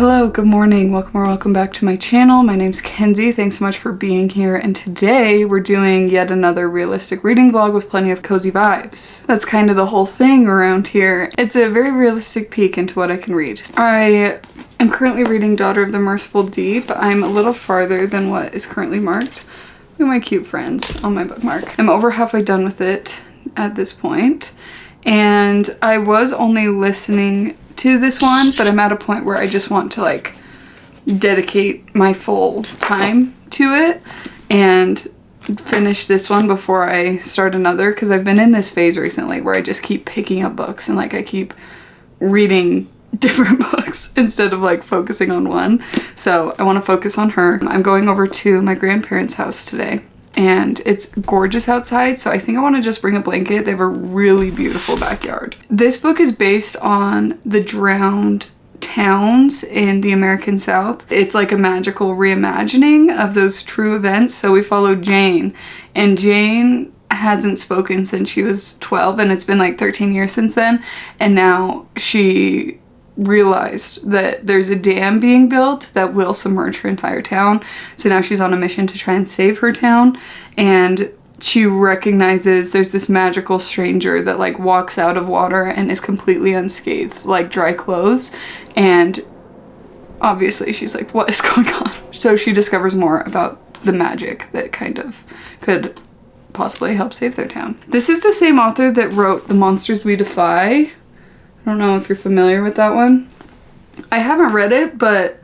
Hello, good morning, welcome or welcome back to my channel. My name's Kenzie, thanks so much for being here, and today we're doing yet another realistic reading vlog with plenty of cozy vibes. That's kind of the whole thing around here. It's a very realistic peek into what I can read. I am currently reading Daughter of the Merciful Deep. I'm a little farther than what is currently marked. Look at my cute friends on my bookmark. I'm over halfway done with it at this point, and I was only listening to this one, but I'm at a point where I just want to like dedicate my full time to it and finish this one before I start another, because I've been in this phase recently where I just keep picking up books and like I keep reading different books instead of like focusing on one. So I want to focus on her. I'm going over to my grandparents' house today and it's gorgeous outside, so I think I want to just bring a blanket. They have a really beautiful backyard. This book is based on the drowned towns in the American South. It's like a magical reimagining of those true events. So we follow Jane, and Jane hasn't spoken since she was 12, and it's been like 13 years since then, and now she realized that there's a dam being built that will submerge her entire town. So now she's on a mission to try and save her town, and she recognizes there's this magical stranger that like walks out of water and is completely unscathed, like dry clothes, and obviously she's like, what is going on? So she discovers more about the magic that kind of could possibly help save their town. This is the same author that wrote The Monsters We Defy. I don't know if you're familiar with that one. I haven't read it, but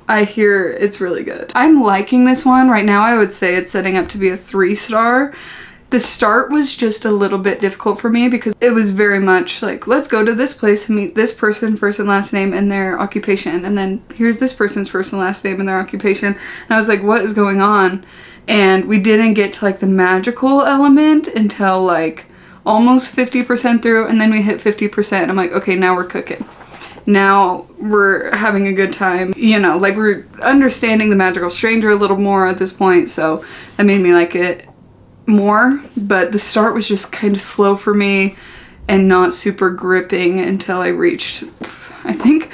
I hear it's really good. I'm liking this one. Right now I would say it's setting up to be a 3-star. The start was just a little bit difficult for me because it was very much like, let's go to this place and meet this person, first and last name and their occupation, and then here's this person's first and last name and their occupation. And I was like, what is going on? And we didn't get to like the magical element until like almost 50% through, and then we hit 50%. I'm like, okay, now we're cooking. Now we're having a good time. You know, like we're understanding the magical stranger a little more at this point, so that made me like it more. But the start was just kind of slow for me and not super gripping until I reached, I think,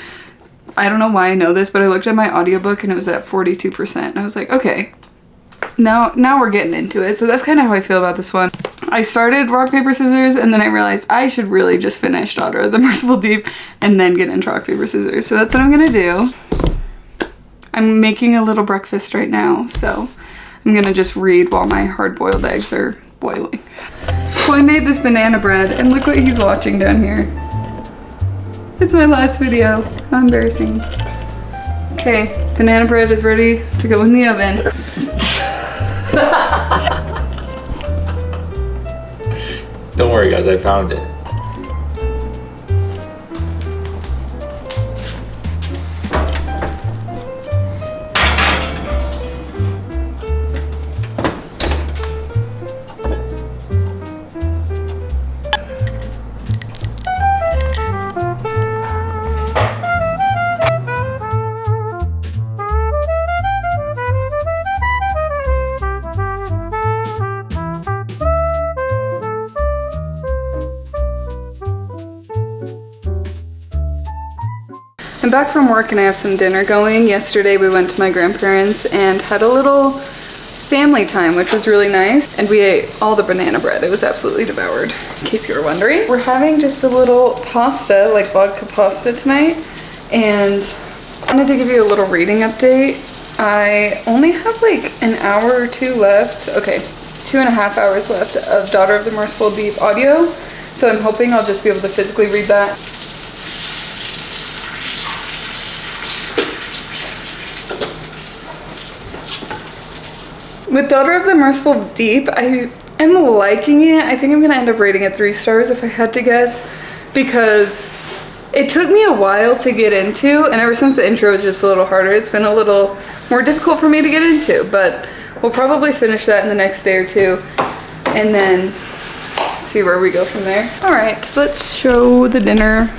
I don't know why I know this, but I looked at my audiobook and it was at 42%. And I was like, okay, now we're getting into it. So that's kind of how I feel about this one. I started rock, paper, scissors, and then I realized I should really just finish Daughter of the Merciful Deep and then get into rock, paper, scissors. So that's what I'm gonna do. I'm making a little breakfast right now, so I'm gonna just read while my hard-boiled eggs are boiling. So I made this banana bread, and look what he's watching down here. It's my last video. How embarrassing. Okay, banana bread is ready to go in the oven. Don't worry guys, I found it. I'm back from work and I have some dinner going. Yesterday we went to my grandparents and had a little family time, which was really nice. And we ate all the banana bread. It was absolutely devoured, in case you were wondering. We're having just a little pasta, like vodka pasta tonight. And I wanted to give you a little reading update. I only have like an hour or two left. Okay, 2.5 hours left of Daughter of the Merciful Deep audio. So I'm hoping I'll just be able to physically read that. With Daughter of the Merciful Deep, I am liking it. I think I'm gonna end up rating it 3 stars if I had to guess, because it took me a while to get into, and ever since the intro was just a little harder, it's been a little more difficult for me to get into, but we'll probably finish that in the next day or two, and then see where we go from there. All right, let's show the dinner.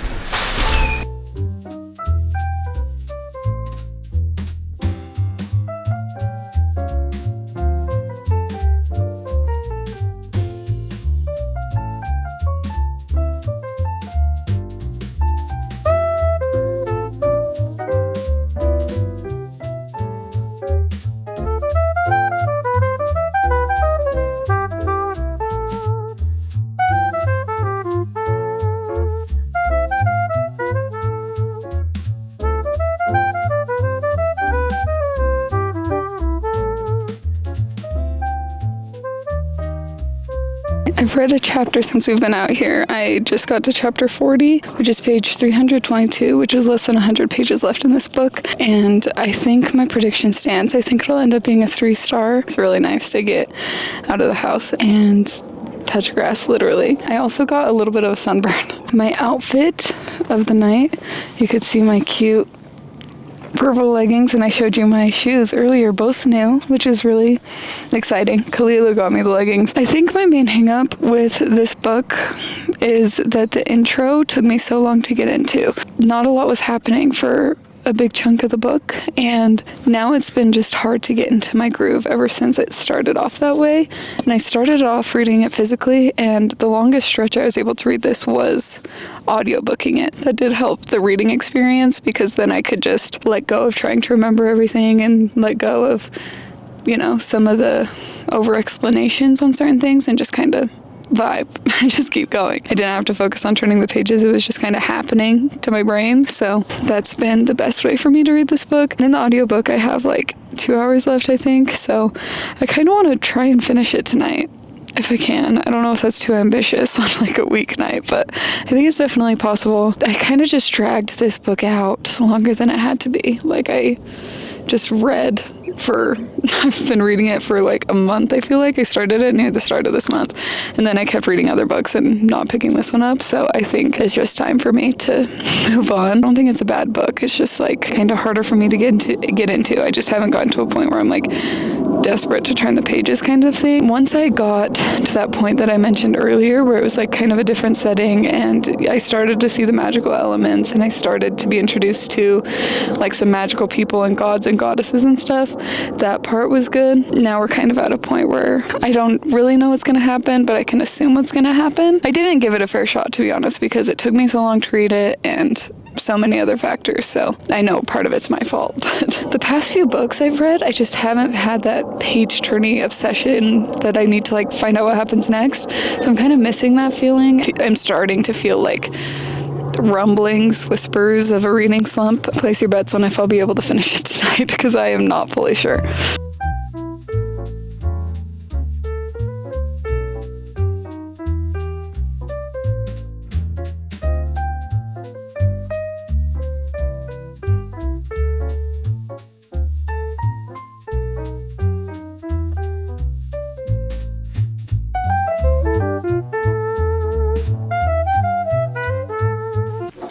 I've read a chapter since we've been out here. I just got to chapter 40, which is page 322, which is less than 100 pages left in this book. And I think my prediction stands. I think it'll end up being a 3-star. It's really nice to get out of the house and touch grass, literally. I also got a little bit of a sunburn. My outfit of the night, you could see my cute purple leggings, and I showed you my shoes earlier, both new, which is really exciting. Kalila got me the leggings. I think my main hang up with this book is that the intro took me so long to get into. Not a lot was happening for a big chunk of the book, and now it's been just hard to get into my groove ever since it started off that way. And I started off reading it physically, and the longest stretch I was able to read this was audiobooking it. That did help the reading experience, because then I could just let go of trying to remember everything and let go of, you know, some of the over explanations on certain things and just kind of vibe and just keep going. I didn't have to focus on turning the pages. It was just kind of happening to my brain. So that's been the best way for me to read this book. And in the audiobook, I have like 2 hours left, I think. So I kind of want to try and finish it tonight if I can. I don't know if that's too ambitious on like a weeknight, but I think it's definitely possible. I kind of just dragged this book out longer than it had to be. Like I just read I've been reading it for like a month. I feel like I started it near the start of this month, and then I kept reading other books and not picking this one up. So I think it's just time for me to move on. I don't think it's a bad book. It's just like kind of harder for me to get into. I just haven't gotten to a point where I'm like desperate to turn the pages kind of thing. Once I got to that point that I mentioned earlier, where it was like kind of a different setting, and I started to see the magical elements, and I started to be introduced to like some magical people and gods and goddesses and stuff, that part was good. Now we're kind of at a point where I don't really know what's going to happen, but I can assume what's going to happen. I didn't give it a fair shot, to be honest, because it took me so long to read it and so many other factors. So I know part of it's my fault, but the past few books I've read, I just haven't had that page turning obsession that I need to like find out what happens next. So I'm kind of missing that feeling. I'm starting to feel like rumblings, whispers of a reading slump. Place your bets on if I'll be able to finish it tonight, because I am not fully sure.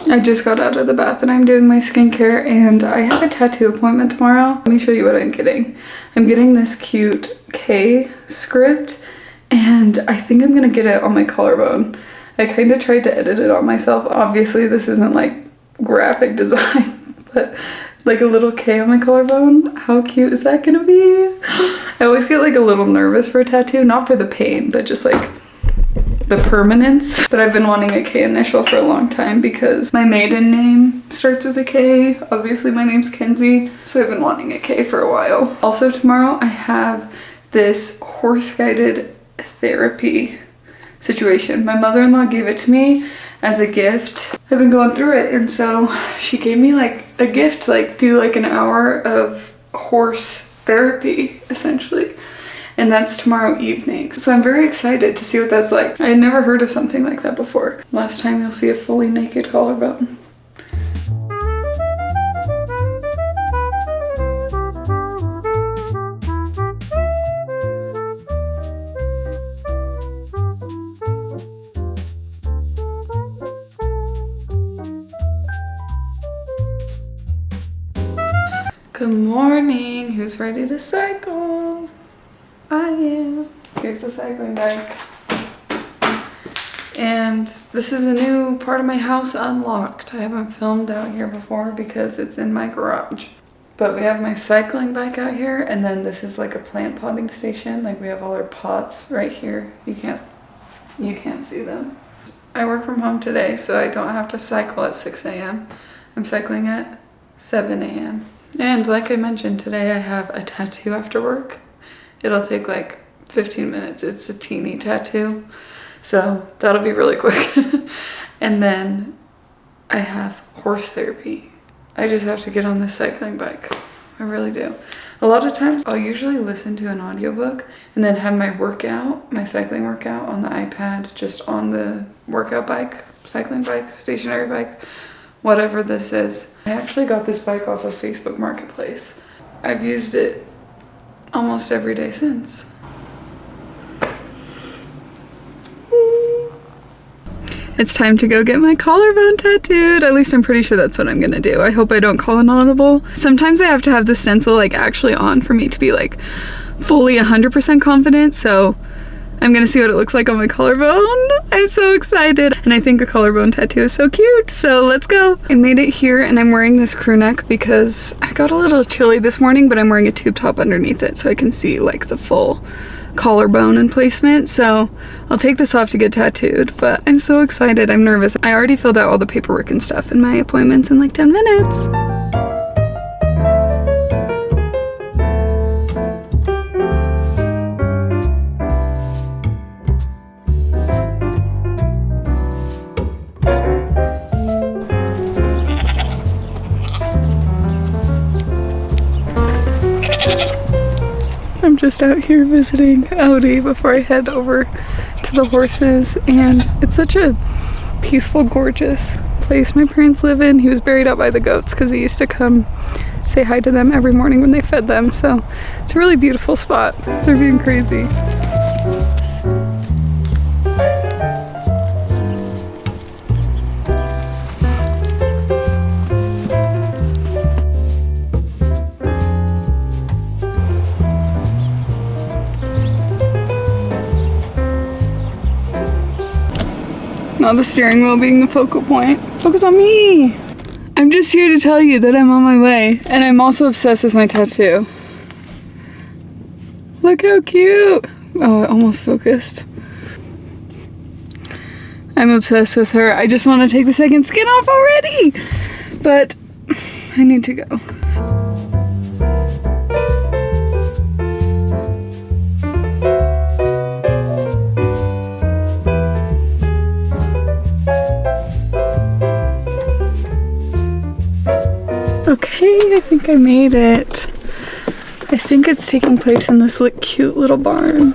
I just got out of the bath and I'm doing my skincare, and I have a tattoo appointment tomorrow. Let me show you what I'm getting. I'm getting this cute K script, and I think I'm gonna get it on my collarbone. I kind of tried to edit it on myself. Obviously this isn't like graphic design, but like a little K on my collarbone. How cute is that gonna be? I always get like a little nervous for a tattoo, not for the pain, but just like the permanence. But I've been wanting a K initial for a long time because my maiden name starts with a K. Obviously my name's Kenzie, so I've been wanting a K for a while. Also tomorrow I have this horse-guided therapy situation. My mother-in-law gave it to me as a gift. I've been going through it, and so she gave me like a gift to like do like an hour of horse therapy essentially. And that's tomorrow evening. So I'm very excited to see what that's like. I had never heard of something like that before. Last time you'll see a fully naked collarbone. Good morning. Who's ready to cycle? I am. Here's the cycling bike. And this is a new part of my house unlocked. I haven't filmed out here before because it's in my garage. But we have my cycling bike out here, and then this is like a plant potting station. Like we have all our pots right here. You can't see them. I work from home today, so I don't have to cycle at 6 a.m. I'm cycling at 7 a.m. And like I mentioned, today I have a tattoo after work. It'll take like 15 minutes. It's a teeny tattoo, so that'll be really quick. And then I have horse therapy. I just have to get on this cycling bike. I really do. A lot of times I'll usually listen to an audiobook and then have my workout, my cycling workout on the iPad, just on the workout bike, cycling bike, stationary bike, whatever this is. I actually got this bike off of Facebook Marketplace. I've used it almost every day since. It's time to go get my collarbone tattooed. At least I'm pretty sure that's what I'm gonna do. I hope I don't call an audible. Sometimes I have to have the stencil like actually on for me to be like fully 100% confident, so I'm gonna see what it looks like on my collarbone. I'm so excited. And I think a collarbone tattoo is so cute, so let's go. I made it here and I'm wearing this crew neck because I got a little chilly this morning, but I'm wearing a tube top underneath it so I can see like the full collarbone and placement. So I'll take this off to get tattooed, but I'm so excited. I'm nervous. I already filled out all the paperwork and stuff and my appointment's in like 10 minutes. I'm just out here visiting Audi before I head over to the horses, and it's such a peaceful, gorgeous place my parents live in. He was buried out by the goats because he used to come say hi to them every morning when they fed them, so it's a really beautiful spot. They're being crazy. Not the steering wheel being the focal point. Focus on me! I'm just here to tell you that I'm on my way. And I'm also obsessed with my tattoo. Look how cute! Oh, it almost focused. I'm obsessed with her. I just want to take the second skin off already! But I need to go. Okay, I think I made it. I think it's taking place in this cute little barn.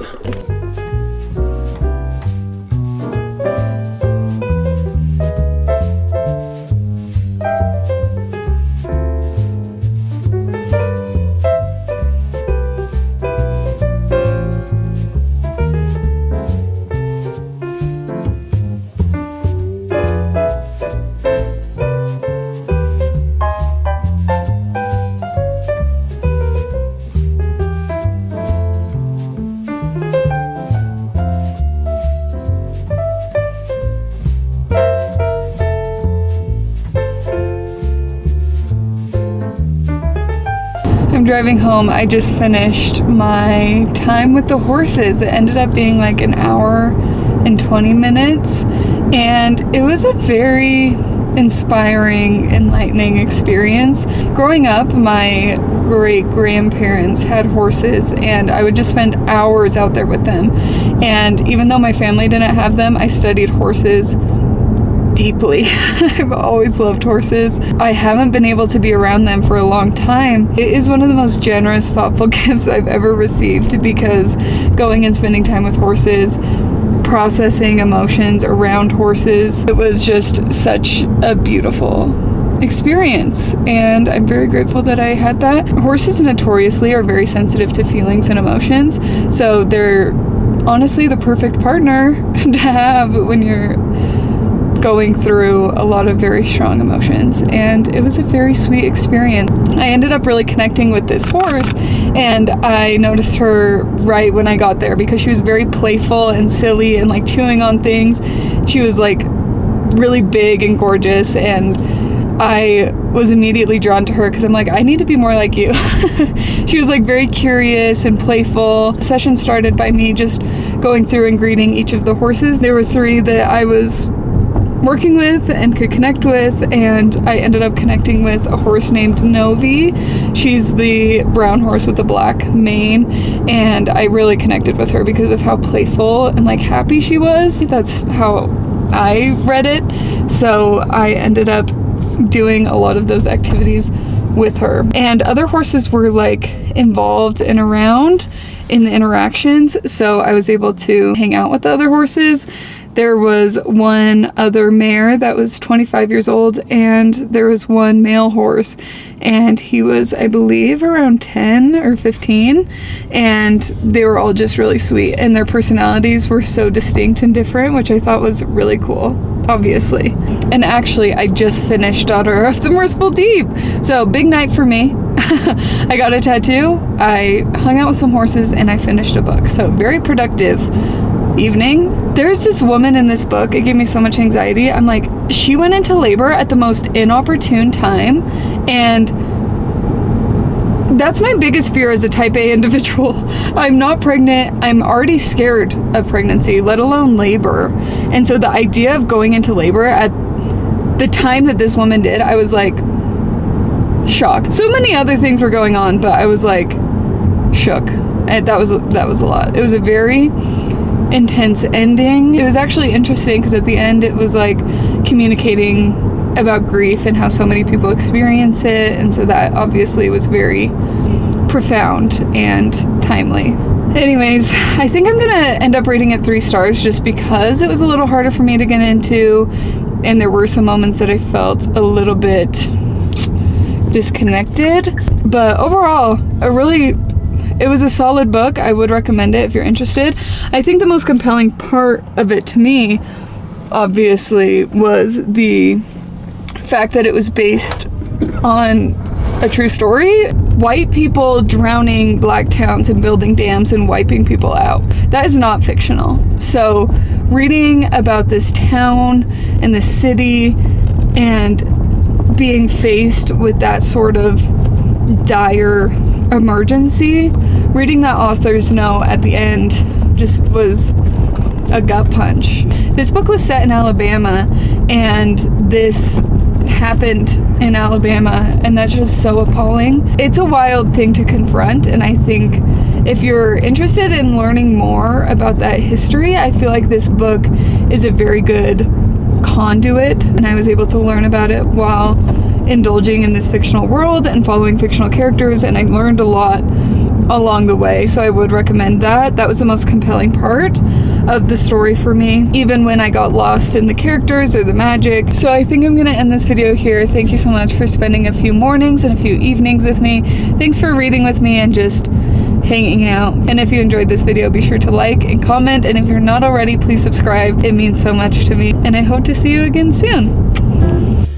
I'm driving home. I just finished my time with the horses. It ended up being like an hour and 20 minutes, and it was a very inspiring, enlightening experience. Growing up, my great-grandparents had horses, and I would just spend hours out there with them. And even though my family didn't have them, I studied horses deeply. I've always loved horses. I haven't been able to be around them for a long time. It is one of the most generous, thoughtful gifts I've ever received, because going and spending time with horses, processing emotions around horses, it was just such a beautiful experience, and I'm very grateful that I had that. Horses notoriously are very sensitive to feelings and emotions, so they're honestly the perfect partner to have when you're going through a lot of very strong emotions, and it was a very sweet experience. I ended up really connecting with this horse, and I noticed her right when I got there because she was very playful and silly and like chewing on things. She was like really big and gorgeous, and I was immediately drawn to her because I'm like, I need to be more like you. She was like very curious and playful. The session started by me just going through and greeting each of the horses. There were 3 that I was working with and could connect with, and I ended up connecting with a horse named Novi. She's the brown horse with the black mane, and I really connected with her because of how playful and like happy she was. That's how I read it. So I ended up doing a lot of those activities with her. And other horses were like involved and around in the interactions, so I was able to hang out with the other horses. There was one other mare that was 25 years old, and there was one male horse, and he was, I believe, around 10 or 15, and they were all just really sweet, and their personalities were so distinct and different, which I thought was really cool, obviously. And actually, I just finished Daughter of the Merciful Deep, so big night for me. I got a tattoo, I hung out with some horses, and I finished a book, so very productive evening. There's this woman in this book, it gave me so much anxiety. I'm like, she went into labor at the most inopportune time, and that's my biggest fear as a type A individual. I'm not pregnant, I'm already scared of pregnancy, let alone labor. And so the idea of going into labor at the time that this woman did, I was like shocked. So many other things were going on, but I was like shook. And that was a lot. It was a very intense ending. It was actually interesting because at the end it was like communicating about grief and how so many people experience it, and so that obviously was very profound and timely. Anyways, I think I'm gonna end up rating it 3 stars just because it was a little harder for me to get into, and there were some moments that I felt a little bit disconnected, but overall it was a solid book. I would recommend it if you're interested. I think the most compelling part of it to me, obviously, was the fact that it was based on a true story. White people drowning black towns and building dams and wiping people out. That is not fictional. So reading about this town and the city and being faced with that sort of dire emergency, reading that author's note at the end just was a gut punch. This book was set in Alabama, and this happened in Alabama, and that's just so appalling. It's a wild thing to confront, and I think if you're interested in learning more about that history, I feel like this book is a very good conduit, and I was able to learn about it while indulging in this fictional world and following fictional characters, and I learned a lot along the way, so I would recommend that. That was the most compelling part of the story for me, even when I got lost in the characters or the magic. So I think I'm gonna end this video here. Thank you so much for spending a few mornings and a few evenings with me. Thanks for reading with me and just hanging out. And if you enjoyed this video, be sure to like and comment, and if you're not already, please subscribe. It means so much to me, and I hope to see you again soon.